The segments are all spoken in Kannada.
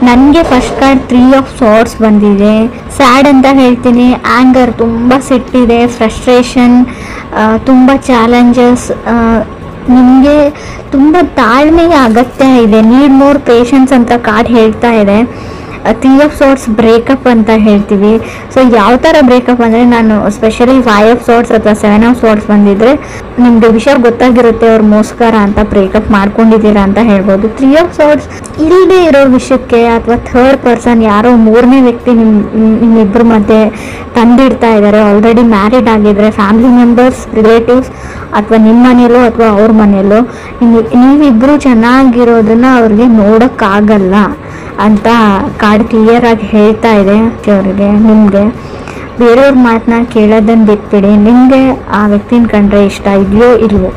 ನನಗೆ ಫಸ್ಟ್ ಕಾರ್ಡ್ 3 ಆಫ್ ಸಾರ್ಟ್ಸ್ ಬಂದಿದೆ. ಸ್ಯಾಡ್ ಅಂತ ಹೇಳ್ತೀನಿ, ಆ್ಯಂಗರ್, ತುಂಬ ಸಿಟ್ಟಿದೆ, ಫ್ರಸ್ಟ್ರೇಷನ್, ತುಂಬ ಚಾಲೆಂಜಸ್, ನಿಮಗೆ ತುಂಬ ತಾಳ್ಮೆಯ ಅಗತ್ಯ ಇದೆ, ನೀಡ್ ಮೋರ್ ಪೇಷನ್ಸ್ ಅಂತ ಕಾರ್ಡ್ ಹೇಳ್ತಾ ಇದೆ. 3 ಆಫ್ ಸಾರ್ಟ್ಸ್ ಬ್ರೇಕಪ್ ಅಂತ ಹೇಳ್ತೀವಿ. ಸೊ ಯಾವ ಥರ ಬ್ರೇಕಪ್ ಅಂದರೆ, ನಾನು ಸ್ಪೆಷಲಿ 5 ಆಫ್ ಸಾರ್ಟ್ಸ್ ಅಥವಾ 7 ಆಫ್ ಸಾರ್ಟ್ಸ್ ಬಂದಿದ್ದರೆ ನಿಮಗೆ ವಿಷಯ ಗೊತ್ತಾಗಿರುತ್ತೆ, ಅವ್ರು ಮೋಸ್ಕರ ಅಂತ ಬ್ರೇಕಪ್ ಮಾಡ್ಕೊಂಡಿದ್ದೀರಾ ಅಂತ ಹೇಳ್ಬೋದು. 3 ಆಫ್ ಸಾರ್ಟ್ಸ್ ಇಲ್ಲದೆ ಇರೋ ವಿಷಯಕ್ಕೆ ಅಥವಾ ಥರ್ಡ್ ಪರ್ಸನ್, ಯಾರೋ ಮೂರನೇ ವ್ಯಕ್ತಿ ನಿಮ್ಮಿಬ್ಬರ ಮಧ್ಯೆ ತಂದಿಡ್ತಾ ಇದ್ದಾರೆ. ಆಲ್ರೆಡಿ ಮ್ಯಾರಿಡ್ ಆಗಿದ್ರೆ ಫ್ಯಾಮಿಲಿ ಮೆಂಬರ್ಸ್, ರಿಲೇಟಿವ್ಸ್, ಅಥವಾ ನಿಮ್ಮ ಮನೆಯಲ್ಲೋ ಅಥವಾ ಅವ್ರ ಮನೆಯಲ್ಲೋ ನೀವಿಬ್ಬರು ಚೆನ್ನಾಗಿರೋದನ್ನ ಅವ್ರಿಗೆ ನೋಡೋಕ್ಕಾಗಲ್ಲ ಅಂತ ಕಾರ್ಡ್ ಕ್ಲಿಯರ್ ಆಗಿ ಹೇಳ್ತಾ ಇದೆ ಅವರಿಗೆ. ನಿಮಗೆ ಬೇರೆಯವ್ರ ಮಾತನ್ನ ಕೇಳೋದನ್ನು ಬಿಟ್ಬಿಡಿ, ನಿಮಗೆ ಆ ವ್ಯಕ್ತಿನ ಕಂಡ್ರೆ ಇಷ್ಟ ಇದೆಯೋ ಇಲ್ವೋ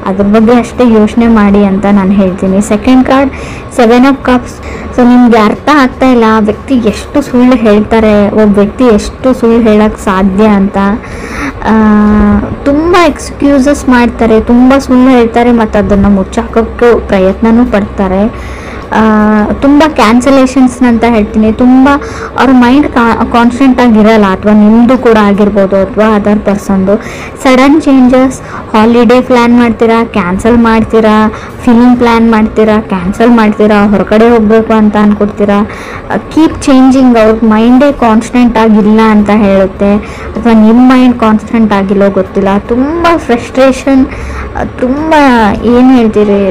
ಅದ್ರ ಬಗ್ಗೆ ಅಷ್ಟೇ ಯೋಚನೆ ಮಾಡಿ ಅಂತ ನಾನು ಹೇಳ್ತೀನಿ. Second card 7 of cups. So ನಿಮ್ಗೆ ಅರ್ಥ ಆಗ್ತಾ ಇಲ್ಲ ಆ ವ್ಯಕ್ತಿ ಎಷ್ಟು ಸುಳ್ಳು ಹೇಳ್ತಾರೆ, ಒಬ್ಬ ವ್ಯಕ್ತಿ ಎಷ್ಟು ಸುಳ್ಳು ಹೇಳೋಕ್ಕೆ ಸಾಧ್ಯ ಅಂತ. ತುಂಬ ಎಕ್ಸ್ಕ್ಯೂಸಸ್ ಮಾಡ್ತಾರೆ, ತುಂಬ ಸುಳ್ಳು ಹೇಳ್ತಾರೆ ಮತ್ತು ಅದನ್ನು ಮುಚ್ಚಾಕೋಕ್ಕೆ ಪ್ರಯತ್ನನೂ ಪಡ್ತಾರೆ. ತುಂಬ ಕ್ಯಾನ್ಸಲೇಷನ್ಸ್ ಅಂತ ಹೇಳ್ತೀನಿ. ತುಂಬ ಅವ್ರ ಮೈಂಡ್ ಕಾನ್ಸ್ಟೆಂಟ್ ಆಗಿರಲ್ಲ, ಅಥವಾ ನಿಮ್ಮದು ಕೂಡ ಆಗಿರ್ಬೋದು ಅಥವಾ ಅದರ್ ಪರ್ಸನ್ದು. ಸಡನ್ ಚೇಂಜಸ್, ಹಾಲಿಡೇ ಪ್ಲ್ಯಾನ್ ಮಾಡ್ತೀರಾ, ಕ್ಯಾನ್ಸಲ್ ಮಾಡ್ತೀರಾ, ಫಿಲ್ಮ್ ಪ್ಲ್ಯಾನ್ ಮಾಡ್ತೀರಾ, ಕ್ಯಾನ್ಸಲ್ ಮಾಡ್ತೀರಾ, ಹೊರಗಡೆ ಹೋಗಬೇಕು ಅಂತ ಅಂದ್ಕೊಡ್ತೀರಾ. ಕೀಪ್ ಚೇಂಜಿಂಗ್, ಅವ್ರ ಮೈಂಡೇ ಕಾನ್ಸ್ಟೆಂಟ್ ಆಗಿಲ್ಲ ಅಂತ ಹೇಳುತ್ತೆ, ಅಥವಾ ನಿಮ್ಮ ಮೈಂಡ್ ಕಾನ್ಸ್ಟೆಂಟ್ ಆಗಿಲ್ಲೋ ಗೊತ್ತಿಲ್ಲ. ತುಂಬ ಫ್ರಸ್ಟ್ರೇಷನ್, ತುಂಬ ಏನು ಹೇಳ್ತೀರಿ,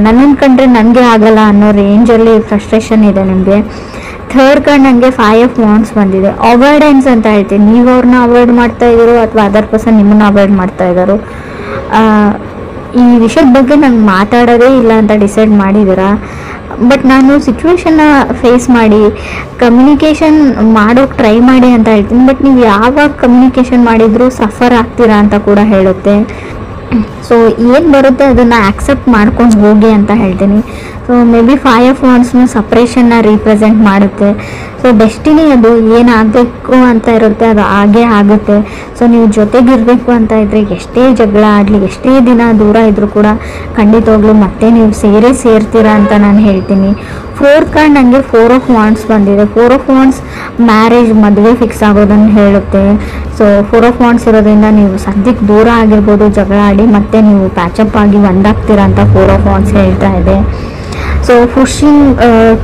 ನನ್ನನ್ನು ಕಂಡ್ರೆ ನನಗೆ ಆಗಲ್ಲ ಅನ್ನೋ ರೇಂಜಲ್ಲಿ ಫ್ರಸ್ಟ್ರೇಷನ್ ಇದೆ ನಿಮಗೆ. ಥರ್ಡ್ ಕಾರ್ಡ್ ನನಗೆ 5 ಆಫ್ ವಾಂಡ್ಸ್ ಬಂದಿದೆ. ಅವಾಯ್ಡೆನ್ಸ್ ಅಂತ ಹೇಳ್ತೀನಿ, ನೀವು ಅವ್ರನ್ನ ಅವಾಯ್ಡ್ ಮಾಡ್ತಾ ಇದ್ದೀರೋ ಅಥವಾ ಅದರ್ ಪರ್ಸನ್ ನಿಮ್ಮನ್ನು ಅವಾಯ್ಡ್ ಮಾಡ್ತಾ ಇದ್ದಾರೋ. ಈ ವಿಷಯದ ಬಗ್ಗೆ ನಾನು ಮಾತಾಡೋದೇ ಇಲ್ಲ ಅಂತ ಡಿಸೈಡ್ ಮಾಡಿದ್ದೀರಾ. ಬಟ್ ನಾನು ಸಿಚುವೇಶನ್ನ ಫೇಸ್ ಮಾಡಿ ಕಮ್ಯುನಿಕೇಷನ್ ಮಾಡೋಕ್ಕೆ ಟ್ರೈ ಮಾಡಿ ಅಂತ ಹೇಳ್ತೀನಿ. ಬಟ್ ನೀವು ಯಾವಾಗ ಕಮ್ಯುನಿಕೇಷನ್ ಮಾಡಿದರೂ ಸಫರ್ ಆಗ್ತೀರಾ ಅಂತ ಕೂಡ ಹೇಳುತ್ತೆ. ಸೊ ಏನು ಬರುತ್ತೆ ಅದನ್ನು ಆಕ್ಸೆಪ್ಟ್ ಮಾಡ್ಕೊಂಡು ಹೋಗಿ ಅಂತ ಹೇಳ್ತೀನಿ. ಸೊ ಮೇ ಬಿ 5 ಆಫ್ ವಾಂಡ್ಸ್ನ ಸಪ್ರೇಷನ್ನ ರೀಪ್ರೆಸೆಂಟ್ ಮಾಡುತ್ತೆ. ಸೊ ಡೆಸ್ಟಿನಿ ಅದು ಏನಾಗಬೇಕು ಅಂತ ಇರುತ್ತೆ ಅದು ಹಾಗೇ ಆಗುತ್ತೆ. ಸೊ ನೀವು ಜೊತೆಗಿರಬೇಕು ಅಂತ ಇದ್ದರೆ ಎಷ್ಟೇ ಜಗಳ ಆಗಲಿ, ಎಷ್ಟೇ ದಿನ ದೂರ ಇದ್ದರೂ ಕೂಡ ಖಂಡಿತವಾಗ್ಲೂ ಮತ್ತೆ ನೀವು ಸೇರ್ತೀರಾ ಅಂತ ನಾನು ಹೇಳ್ತೀನಿ. ಫೋರ್ತ್ ಕಾರ್ಡ್ ನನಗೆ 4 ಆಫ್ ವಾಂಡ್ಸ್ ಬಂದಿದೆ. 4 ಆಫ್ ವಾಂಡ್ಸ್ ಮ್ಯಾರೇಜ್, ಮದುವೆ ಫಿಕ್ಸ್ ಆಗೋದನ್ನು ಹೇಳುತ್ತೆ. ಸೊ 4 ಆಫ್ ವಾಂಡ್ಸ್ ಇರೋದ್ರಿಂದ ನೀವು ಸದ್ಯಕ್ಕೆ ದೂರ ಆಗಿರ್ಬೋದು, ಜಗಳ ಆಡಿ ಮತ್ತೆ ನೀವು ಪ್ಯಾಚಪ್ ಆಗಿ ಒಂದಾಗ್ತೀರಾ ಅಂತ 4 ಆಫ್ ವಾಂಡ್ಸ್ ಹೇಳ್ತಾ ಇದೆ. So pushing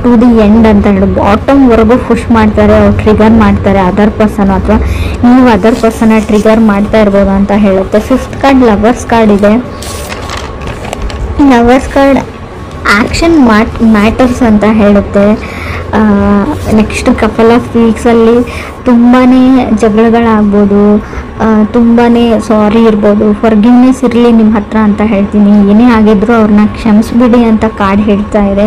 to the end ಅಂತ ಹೇಳಿ ಬಾಟಮ್ವರೆಗೂ ಪುಷ್ ಮಾಡ್ತಾರೆ, ಅವ್ರು ಟ್ರಿಗರ್ ಮಾಡ್ತಾರೆ ಅದರ್ ಪರ್ಸನ್, ಅಥವಾ ನೀವು ಅದರ್ ಪರ್ಸನ್ನ ಟ್ರಿಗರ್ ಮಾಡ್ತಾ ಇರ್ಬೋದು ಅಂತ ಹೇಳುತ್ತೆ. 5th ಕಾರ್ಡ್ ಲವರ್ಸ್ ಕಾರ್ಡ್ ಇದೆ. ಲವರ್ಸ್ ಕಾರ್ಡ್ ಆ್ಯಕ್ಷನ್ ಮ್ಯಾಟರ್ಸ್ ಅಂತ ಹೇಳುತ್ತೆ. ನೆಕ್ಸ್ಟ್ ಕಪಲ್ ಆಫ್ ವೀಕ್ಸಲ್ಲಿ ತುಂಬಾ ಜಗಳಗಳಾಗ್ಬೋದು, ತುಂಬಾ ಸಾರಿ ಇರ್ಬೋದು, ಫರ್ಗಿವ್ನೆಸ್ ಇರಲಿ ನಿಮ್ಮ ಹತ್ರ ಅಂತ ಹೇಳ್ತೀನಿ. ಏನೇ ಆಗಿದ್ರು ಅವ್ರನ್ನ ಕ್ಷಮಿಸ್ಬಿಡಿ ಅಂತ ಕಾರ್ಡ್ ಹೇಳ್ತಾ ಇದೆ.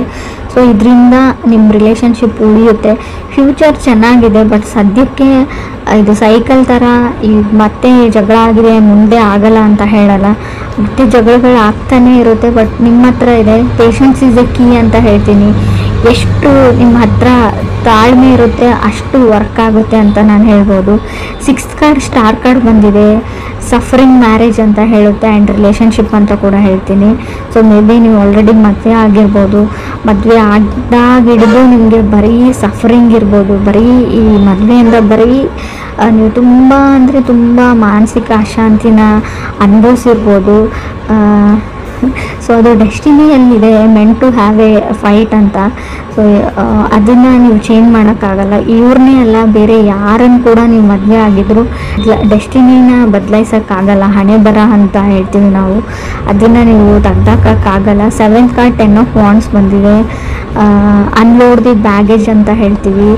ಸೊ ಇದರಿಂದ ನಿಮ್ಮ ರಿಲೇಷನ್ಶಿಪ್ ಉಳಿಯುತ್ತೆ. ಫ್ಯೂಚರ್ ಚೆನ್ನಾಗಿದೆ, ಬಟ್ ಸದ್ಯಕ್ಕೆ ಇದು ಸೈಕಲ್ ಥರ ಈಗ ಮತ್ತೆ ಜಗಳ ಆಗಿದೆ ಮುಂದೆ ಆಗಲ್ಲ ಅಂತ ಹೇಳಲ್ಲ, ಮತ್ತೆ ಜಗಳಗಳು ಆಗ್ತಾನೆ ಇರುತ್ತೆ. ಬಟ್ ನಿಮ್ಮ ಹತ್ರ ಇದೆ ಪೇಷನ್ಸ್ ಇಸ್ ಎ ಕೀ ಅಂತ ಹೇಳ್ತೀನಿ. ಎಷ್ಟು ನಿಮ್ಮ ಹತ್ರ ತಾಳ್ಮೆ ಇರುತ್ತೆ ಅಷ್ಟು ವರ್ಕ್ ಆಗುತ್ತೆ ಅಂತ ನಾನು ಹೇಳ್ಬೋದು. 6th ಕಾರ್ಡ್ ಸ್ಟಾರ್ ಕಾರ್ಡ್ ಬಂದಿದೆ. ಸಫರಿಂಗ್ ಮ್ಯಾರೇಜ್ ಅಂತ ಹೇಳುತ್ತೆ ಆ್ಯಂಡ್ ರಿಲೇಷನ್ಶಿಪ್ ಅಂತ ಕೂಡ ಹೇಳ್ತೀನಿ. ಸೊ ಮೇ ಬಿ ನೀವು ಆಲ್ರೆಡಿ ಮದುವೆ ಆಗಿರ್ಬೋದು, ಮದುವೆ ಆದಾಗಿಡಿದು ನಿಮಗೆ ಬರೀ ಸಫರಿಂಗ್ ಇರ್ಬೋದು, ಬರೀ ಈ ಮದುವೆಯಿಂದ ಬರೀ ನೀವು ತುಂಬ ಅಂದರೆ ತುಂಬ ಮಾನಸಿಕ ಅಶಾಂತಿನ ಅನುಭವಿಸಿರ್ಬೋದು. ಸೊ ಅದು ಡೆಸ್ಟಿನಿಯಲ್ಲಿದೆ, meant to have a fight ಅಂತ. ಸೊ ಅದನ್ನು ನೀವು ಚೇಂಜ್ ಮಾಡೋಕ್ಕಾಗಲ್ಲ. ಇವ್ರನ್ನೇ ಅಲ್ಲ, ಬೇರೆ ಯಾರನ್ನು ಕೂಡ ನೀವು ಮದುವೆ ಆಗಿದ್ರು ಡೆಸ್ಟಿನಿನ ಬದಲಾಯಿಸೋಕ್ಕಾಗಲ್ಲ. ಹಣೆ ಬರ ಅಂತ ಹೇಳ್ತೀವಿ ನಾವು, ಅದನ್ನು ನೀವು ತೆಗ್ದಾಕೋಕ್ಕಾಗಲ್ಲ. 7th ಕಾರ್ಡ್ 10 ಆಫ್ ವಾಂಡ್ಸ್ ಬಂದಿದೆ. ಅನ್ಲೋಡ್ ದಿ ಬ್ಯಾಗೇಜ್ ಅಂತ ಹೇಳ್ತೀವಿ,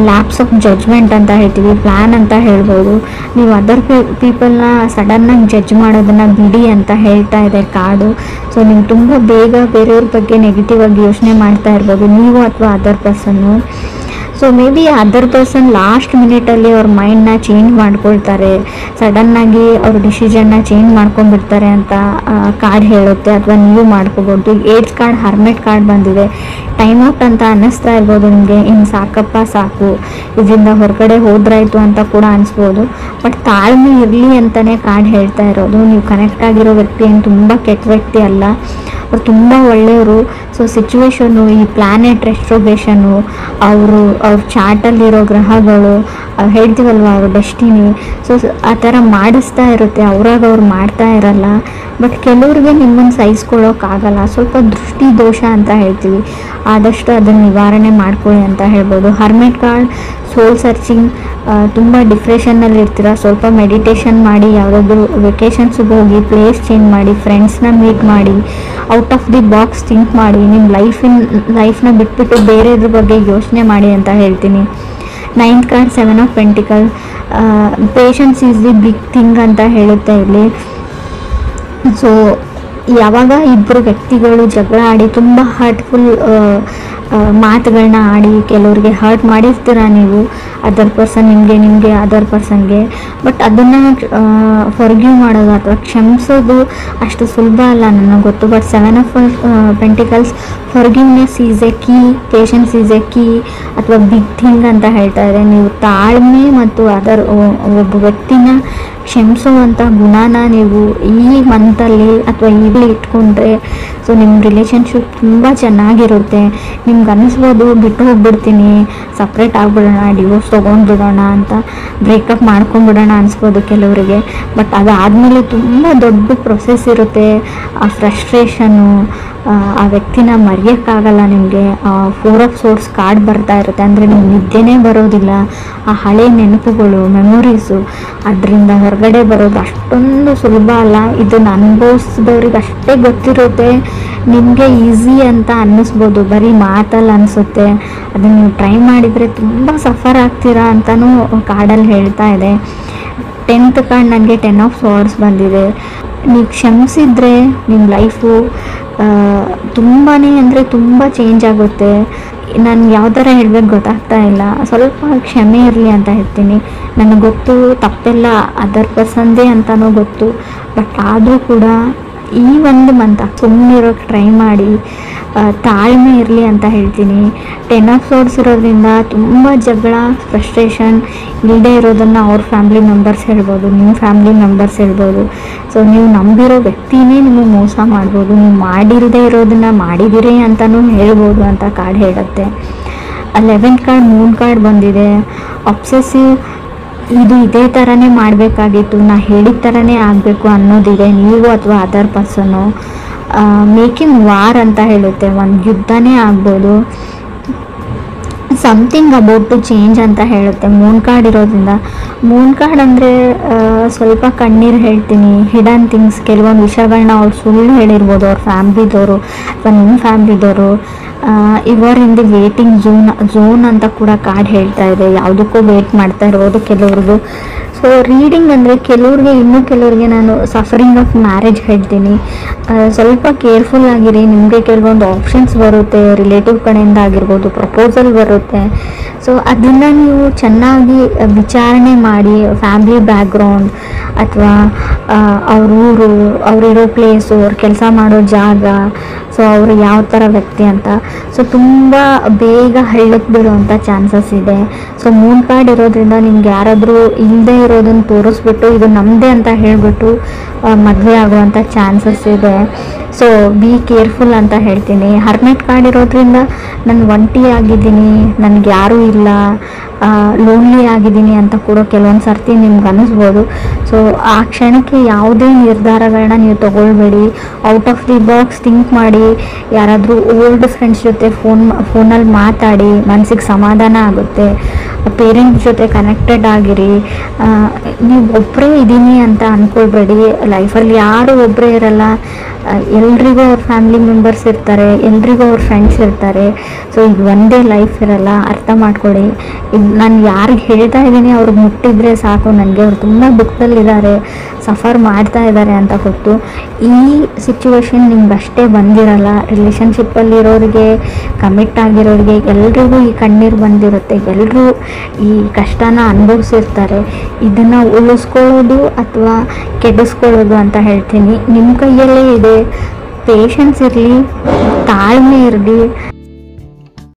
ಲ್ಯಾಪ್ಸ್ ಆಫ್ ಜಡ್ಜ್ಮೆಂಟ್ ಅಂತ ಹೇಳ್ತೀವಿ, ಪ್ಲ್ಯಾನ್ ಅಂತ ಹೇಳ್ಬೋದು. ನೀವು ಅದರ್ ಪೀಪಲ್ನ ಸಡನ್ನಾಗಿ ಜಡ್ಜ್ ಮಾಡೋದನ್ನು ಬಿಡಿ ಅಂತ ಹೇಳ್ತಾ ಇದೆ ಕಾರ್ಡು. ಸೊ ನೀವು ತುಂಬ ಬೇಗ ಬೇರೆಯವ್ರ ಬಗ್ಗೆ ನೆಗೆಟಿವ್ ಆಗಿ ಯೋಚನೆ ಮಾಡ್ತಾ ಇರ್ಬೋದು, ನೀವು ಅಥವಾ ಅದರ್ ಪರ್ಸನ್ನು. So maybe other person last ಮಿನಿಟಲ್ಲಿ ಅವ್ರ ಮೈಂಡ್ನ ಚೇಂಜ್ ಮಾಡ್ಕೊಳ್ತಾರೆ, ಸಡನ್ನಾಗಿ ಅವ್ರ ಡಿಸಿಷನ್ನ ಚೇಂಜ್ ಮಾಡ್ಕೊಂಡ್ಬಿಡ್ತಾರೆ ಅಂತ ಕಾರ್ಡ್ ಹೇಳುತ್ತೆ, ಅಥವಾ ನೀವು ಮಾಡ್ಕೋಬೋದು. 8th ಕಾರ್ಡ್ ಹರ್ಮೆಟ್ ಕಾರ್ಡ್ ಬಂದಿದೆ. ಟೈಮ್ ಔಟ್ ಅಂತ ಅನ್ನಿಸ್ತಾ ಇರ್ಬೋದು ನಿಮಗೆ, ಇನ್ನು ಸಾಕಪ್ಪ ಸಾಕು, ಇದರಿಂದ ಹೊರಗಡೆ ಹೋದ್ರಾಯ್ತು ಅಂತ ಕೂಡ ಅನಿಸ್ಬೋದು. ಬಟ್ ತಾಳ್ಮೆ ಇರಲಿ ಅಂತಲೇ ಕಾರ್ಡ್ ಹೇಳ್ತಾ ಇರೋದು. ನೀವು ಕನೆಕ್ಟ್ ಆಗಿರೋ ವ್ಯಕ್ತಿ ಏನು ತುಂಬ ಕೆಟ್ಟ ವ್ಯಕ್ತಿ ಅಲ್ಲ, ಅವ್ರು ತುಂಬ ಒಳ್ಳೆಯವರು. ಸೊ ಸಿಚುವೇಶನ್ನು, ಈ ಪ್ಲ್ಯಾನೆಟ್ ರೆಸ್ಟ್ರೋಗೇಷನ್ನು, ಅವ್ರ ಚಾರ್ಟಲ್ಲಿರೋ ಗ್ರಹಗಳು, ಹೇಳ್ತೀವಲ್ವ ಅವ್ರ ಡೆಸ್ಟಿನಿ, ಸೊ ಆ ಥರ ಮಾಡಿಸ್ತಾ ಇರುತ್ತೆ. ಅವ್ರಾಗ ಅವ್ರು ಮಾಡ್ತಾ ಇರಲ್ಲ. ಬಟ್ ಕೆಲವ್ರಿಗೆ ನಿಮ್ಮನ್ನು ಸಹಿಸ್ಕೊಳ್ಳೋಕ್ಕಾಗಲ್ಲ. ಸ್ವಲ್ಪ ದೃಷ್ಟಿ ದೋಷ ಅಂತ ಹೇಳ್ತೀವಿ, ಆದಷ್ಟು ಅದನ್ನು ನಿವಾರಣೆ ಮಾಡ್ಕೊಳ್ಳಿ ಅಂತ ಹೇಳ್ಬೋದು. ಹರ್ಮೆಟ್ ಕಾರ್ಡ್, ಸೋಲ್ ಸರ್ಚಿಂಗ್. ತುಂಬ ಡಿಪ್ರೆಷನ್ನಲ್ಲಿ ಇರ್ತೀರ, ಸ್ವಲ್ಪ ಮೆಡಿಟೇಷನ್ ಮಾಡಿ, ಯಾವುದಾದ್ರೂ ವೆಕೇಷನ್ಸ್ಗೆ ಹೋಗಿ, ಪ್ಲೇಸ್ ಚೇಂಜ್ ಮಾಡಿ, ಫ್ರೆಂಡ್ಸ್ನ ಮೀಟ್ ಮಾಡಿ, out of the box think ಮಾಡಿ, ನಿಮ್ಮ ಲೈಫ್ನ ಬಿಟ್ಬಿಟ್ಟು ಬೇರೆದ್ರ ಬಗ್ಗೆ ಯೋಚನೆ ಮಾಡಿ ಅಂತ ಹೇಳ್ತೀನಿ. 9th card, 7 of pentacle. Patience is the big thing ಅಂತ ಹೇಳುತ್ತೆ ಇಲ್ಲಿ. ಸೊ ಯಾವಾಗ ಇಬ್ಬರು ವ್ಯಕ್ತಿಗಳು ಜಗಳ ಆಡಿ ತುಂಬ ಹರ್ಟ್ಫುಲ್ ಮಾತುಗಳನ್ನ ಆಡಿ, ಕೆಲವ್ರಿಗೆ ಹರ್ಟ್ ಮಾಡಿರ್ತೀರ ನೀವು, ಅದರ್ ಪರ್ಸನ್ ನಿಮಗೆ ಅದರ್ ಪರ್ಸನ್ಗೆ. ಬಟ್ ಅದನ್ನು ಫಾರ್ಗಿವ್ ಮಾಡೋದು ಅಥವಾ ಕ್ಷಮಿಸೋದು ಅಷ್ಟು ಸುಲಭ ಅಲ್ಲ, ನನಗೆ ಗೊತ್ತು. But 7 of pentacles, forgiveness is A key, patience is A key ಅಥವಾ ಬಿಗ್ ಥಿಂಗ್ ಅಂತ ಹೇಳ್ತಾ ಇದೆ. ನೀವು ತಾಳ್ಮೆ ಮತ್ತು ಒಬ್ಬ ವ್ಯಕ್ತಿನ ಕ್ಷಮಿಸುವಂಥ ಗುಣನ ನೀವು ಈ ಮಂತಲ್ಲಿ ಅಥವಾ ಈಗಲೇ ಇಟ್ಕೊಂಡ್ರೆ, ಸೊ ನಿಮ್ಮ ರಿಲೇಷನ್ಶಿಪ್ ತುಂಬ ಚೆನ್ನಾಗಿರುತ್ತೆ. ನಿಮ್ಗೆ ಅನ್ನಿಸ್ಬೋದು ಬಿಟ್ಟು ಹೋಗ್ಬಿಡ್ತೀನಿ, ಸಪ್ರೇಟ್ ಆಗಿಬಿಡೋಣ, ಡಿವೋರ್ಸ್ ತೊಗೊಂಡ್ಬಿಡೋಣ ಅಂತ, ಬ್ರೇಕಪ್ ಮಾಡ್ಕೊಂಡ್ಬಿಡೋಣ ಅನಿಸ್ಬೋದು ಕೆಲವರಿಗೆ. ಬಟ್ ಅದಾದಮೇಲೆ ತುಂಬ ದೊಡ್ಡ ಪ್ರೊಸೆಸ್ ಇರುತ್ತೆ. ಆ ಫ್ರಸ್ಟ್ರೇಷನ್ನು, ಆ ವ್ಯಕ್ತಿನ ಮರೆಯೋಕ್ಕಾಗಲ್ಲ ನಿಮಗೆ. 4 ಆಫ್ ಸೋರ್ಸ್ ಕಾರ್ಡ್ ಬರ್ತಾ ಇರುತ್ತೆ, ಅಂದರೆ ನೀವು ನಿದ್ದೆನೇ ಬರೋದಿಲ್ಲ. ಆ ಹಳೆ ನೆನಪುಗಳು, ಮೆಮೊರೀಸು, ಅದರಿಂದ ಹೊರಗಡೆ ಬರೋದು ಅಷ್ಟೊಂದು ಸುಲಭ ಅಲ್ಲ. ಇದನ್ನು ಅನುಭವಿಸಿದವ್ರಿಗೆ ಅಷ್ಟೇ ಗೊತ್ತಿರುತ್ತೆ. ನಿಮಗೆ ಈಸಿ ಅಂತ ಅನ್ನಿಸ್ಬೋದು, ಬರೀ ಮಾತಲ್ಲಿ ಅನಿಸುತ್ತೆ. ಅದನ್ನು ನೀವು ಟ್ರೈ ಮಾಡಿದರೆ ತುಂಬ ಸಫರ್ ಆಗ್ತೀರಾ ಅಂತಲೂ ಕಾರ್ಡಲ್ಲಿ ಹೇಳ್ತಾ ಇದೆ. 10th ಕಾರ್ಡ್ ನನಗೆ 10 ಆಫ್ ಸ್ವಾರ್ಡ್ಸ್ ಬಂದಿದೆ. ನೀವು ಕ್ಷಮಿಸಿದ್ರೆ ನಿಮ್ಮ ಲೈಫು ತುಂಬಾ ಅಂದರೆ ತುಂಬ ಚೇಂಜ್ ಆಗುತ್ತೆ. ನಾನು ಯಾವ ಥರ ಹೇಳ್ಬೇಕು ಗೊತ್ತಾಗ್ತಾ ಇಲ್ಲ. ಸ್ವಲ್ಪ ಕ್ಷಮೆ ಇರಲಿ ಅಂತ ಹೇಳ್ತೀನಿ. ನನಗೆ ಗೊತ್ತು ತಪ್ಪೆಲ್ಲ ಅದರ್ ಪರ್ಸನ್ದೇ ಅಂತಲೂ ಗೊತ್ತು. ಬಟ್ ಆದರೂ ಕೂಡ ಈ ಒಂದು ಮಂತ್ ಸುಮ್ಮನಿರೋಕ್ಕೆ ಟ್ರೈ ಮಾಡಿ, ತಾಳ್ಮೆ ಇರಲಿ ಅಂತ ಹೇಳ್ತೀನಿ. 10 ಆಫ್ ಸೋರ್ಸ್ ಇರೋದ್ರಿಂದ ತುಂಬ ಜಗಳ, ಫ್ರಸ್ಟ್ರೇಷನ್ ಇಲ್ಲದೆ ಇರೋದನ್ನು ಅವ್ರ ಫ್ಯಾಮ್ಲಿ ಮೆಂಬರ್ಸ್ ಹೇಳ್ಬೋದು, ನಿಮ್ಮ ಫ್ಯಾಮ್ಲಿ ಮೆಂಬರ್ಸ್ ಹೇಳ್ಬೋದು. ಸೊ ನೀವು ನಂಬಿರೋ ವ್ಯಕ್ತಿನೇ ನಿಮಗೆ ಮೋಸ ಮಾಡ್ಬೋದು, ನೀವು ಮಾಡಿರದೇ ಇರೋದನ್ನು ಮಾಡಿದಿರಿ ಅಂತಲೂ ಹೇಳ್ಬೋದು ಅಂತ ಕಾರ್ಡ್ ಹೇಳುತ್ತೆ. 11th ಕಾರ್ಡ್, ಮೂನ್ ಕಾರ್ಡ್ ಬಂದಿದೆ. ಅಬ್ಸೆಸಿವ್, ಇದು ಇದೇ ಥರನೇ ಮಾಡಬೇಕಾಗಿತ್ತು, ನಾ ಹೇಳಿದ ಥರನೇ ಆಗಬೇಕು ಅನ್ನೋದಿದೆ ನೀವು ಅಥವಾ ಅದರ್ ಪರ್ಸನ್ನು. ಮೇಕಿಂಗ್ ವಾರ್ ಅಂತ ಹೇಳುತ್ತೆ, ಒಂದು ಯುದ್ಧನೇ ಆಗ್ಬೋದು. ಸಮಥಿಂಗ್ ಅಬೌಟ್ ಟು ಚೇಂಜ್ ಅಂತ ಹೇಳುತ್ತೆ ಮೂನ್ ಕಾರ್ಡ್ ಇರೋದ್ರಿಂದ. ಮೂನ್ ಕಾರ್ಡ್ ಅಂದರೆ ಸ್ವಲ್ಪ ಕಣ್ಣೀರು ಹೇಳ್ತೀನಿ, ಹಿಡನ್ ಥಿಂಗ್ಸ್, ಕೆಲವೊಂದು ವಿಷಯಗಳನ್ನ ಅವ್ರು ಸುಳ್ಳು ಹೇಳಿರ್ಬೋದು ಅವ್ರ ಫ್ಯಾಮ್ಲಿದವರು ಅಥವಾ ನಿಮ್ಮ ಫ್ಯಾಮ್ಲಿದವರು. ಇವರ್ ಇನ್ ದಿ ವೇಟಿಂಗ್ ಝೋನ್ ಅಂತ ಕೂಡ ಕಾರ್ಡ್ ಹೇಳ್ತಾ ಇದೆ. ಯಾವುದಕ್ಕೂ ವೇಟ್ ಮಾಡ್ತಾ ಇರೋದು ಕೆಲವ್ರಿಗೂ. ಸೊ ರೀಡಿಂಗ್ ಅಂದರೆ ಕೆಲವ್ರಿಗೆ ನಾನು ಸಫರಿಂಗ್ ಆಫ್ ಮ್ಯಾರೇಜ್ ಹೇಳ್ತೀನಿ. ಸ್ವಲ್ಪ ಕೇರ್ಫುಲ್ ಆಗಿರಿ. ನಿಮಗೆ ಕೆಲವೊಂದು ಆಪ್ಷನ್ಸ್ ಬರುತ್ತೆ, ರಿಲೇಟಿವ್ ಕಡೆಯಿಂದ ಆಗಿರ್ಬೋದು, ಪ್ರಪೋಸಲ್ ಬರುತ್ತೆ. ಸೊ ಅದನ್ನು ನೀವು ಚೆನ್ನಾಗಿ ವಿಚಾರಣೆ ಮಾಡಿ, ಫ್ಯಾಮ್ಲಿ ಬ್ಯಾಕ್ಗ್ರೌಂಡ್ ಅಥವಾ ಅವ್ರ ಊರು, ಅವರಿರೋ ಪ್ಲೇಸು, ಅವ್ರು ಕೆಲಸ ಮಾಡೋ ಜಾಗ, ಸೊ ಅವರು ಯಾವ ಥರ ವ್ಯಕ್ತಿ ಅಂತ. ಸೊ ತುಂಬ ಬೇಗ ಹಳ್ಳಕ್ಕೆ ಬೀಳುವಂಥ ಚಾನ್ಸಸ್ ಇದೆ. ಸೊ ಮೂನ್ ಕಾರ್ಡ್ ಇರೋದ್ರಿಂದ ನಿಮ್ಗೆ ಯಾರಾದರೂ ಇಲ್ಲದೆ ಇರೋದನ್ನು ತೋರಿಸ್ಬಿಟ್ಟು ಇದು ನಮ್ಮದೇ ಅಂತ ಹೇಳಿಬಿಟ್ಟು ಮದುವೆ ಆಗುವಂಥ ಚಾನ್ಸಸ್ ಇದೆ. ಸೊ ಬಿ ಕೇರ್ಫುಲ್ ಅಂತ ಹೇಳ್ತೀನಿ. ಹರ್ಮೆಟ್ ಕಾರ್ಡ್ ಇರೋದ್ರಿಂದ ನಾನು ಒಂಟಿ ಆಗಿದ್ದೀನಿ, ನನಗೆ ಯಾರೂ ಇಲ್ಲ, ಲೋನ್ಲಿ ಆಗಿದ್ದೀನಿ ಅಂತ ಕೂಡ ಕೆಲವೊಂದು ಸರ್ತಿ ನಿಮ್ಗೆ ಅನ್ನಿಸ್ಬೋದು. ಸೊ ಆ ಕ್ಷಣಕ್ಕೆ ಯಾವುದೇ ನಿರ್ಧಾರಗಳನ್ನ ನೀವು ತೊಗೊಳ್ಬೇಡಿ. Out of the box think ಮಾಡಿ. ಯಾರಾದರೂ ಓಲ್ಡ್ ಫ್ರೆಂಡ್ಸ್ ಜೊತೆ ಫೋನಲ್ಲಿ ಮಾತಾಡಿ, ಮನಸ್ಸಿಗೆ ಸಮಾಧಾನ ಆಗುತ್ತೆ. ಪೇರೆಂಟ್ಸ್ ಜೊತೆ ಕನೆಕ್ಟೆಡ್ ಆಗಿರಿ. ನೀವು ಒಬ್ಬರೇ ಇದ್ದೀನಿ ಅಂತ ಅಂದ್ಕೊಳ್ಬೇಡಿ. ಲೈಫಲ್ಲಿ ಯಾರೂ ಒಬ್ಬರೇ ಇರಲ್ಲ. ಎಲ್ರಿಗೂ ಅವ್ರ ಫ್ಯಾಮಿಲಿ ಮೆಂಬರ್ಸ್ ಇರ್ತಾರೆ, ಎಲ್ರಿಗೂ ಅವ್ರ ಫ್ರೆಂಡ್ಸ್ ಇರ್ತಾರೆ. ಸೊ ಇದು ಒಂದೇ ಲೈಫ್ ಇರಲ್ಲ, ಅರ್ಥ ಮಾಡ್ಕೊಳ್ಳಿ. ಇದು ನಾನು ಯಾರಿಗೆ ಹೇಳ್ತಾ ಇದ್ದೀನಿ ಅವ್ರಿಗೆ ಮುಟ್ಟಿದ್ರೆ ಸಾಕು, ನನಗೆ ಅವ್ರು ತುಂಬ ದುಃಖದಲ್ಲಿದ್ದಾರೆ, ಸಫರ್ ಮಾಡ್ತಾ ಇದ್ದಾರೆ ಅಂತ ಗೊತ್ತು. ಈ ಸಿಚುವೇಶನ್ ನಿಮ್ಗೆ ಅಷ್ಟೇ ಬಂದಿರಲ್ಲ. ರಿಲೇಷನ್ಶಿಪ್ಪಲ್ಲಿರೋರಿಗೆ, ಕಮಿಟ್ ಆಗಿರೋರಿಗೆ ಎಲ್ರಿಗೂ ಈ ಕಣ್ಣೀರು ಬಂದಿರುತ್ತೆ. ಎಲ್ಲರೂ ಈ ಕಷ್ಟನ ಅನುಭವಿಸಿರ್ತಾರೆ. ಇದನ್ನು ಉಳಿಸ್ಕೊಳ್ಳೋದು ಅಥವಾ ಕೆಡಿಸ್ಕೊಳ್ಳೋದು ಅಂತ ಹೇಳ್ತೀನಿ ನಿಮ್ಮ ಕೈಯಲ್ಲೇ ಇದೆ. ಪೇಷನ್ಸ್ ಇರಲಿ, ತಾಳ್ಮೆ ಇರಲಿ.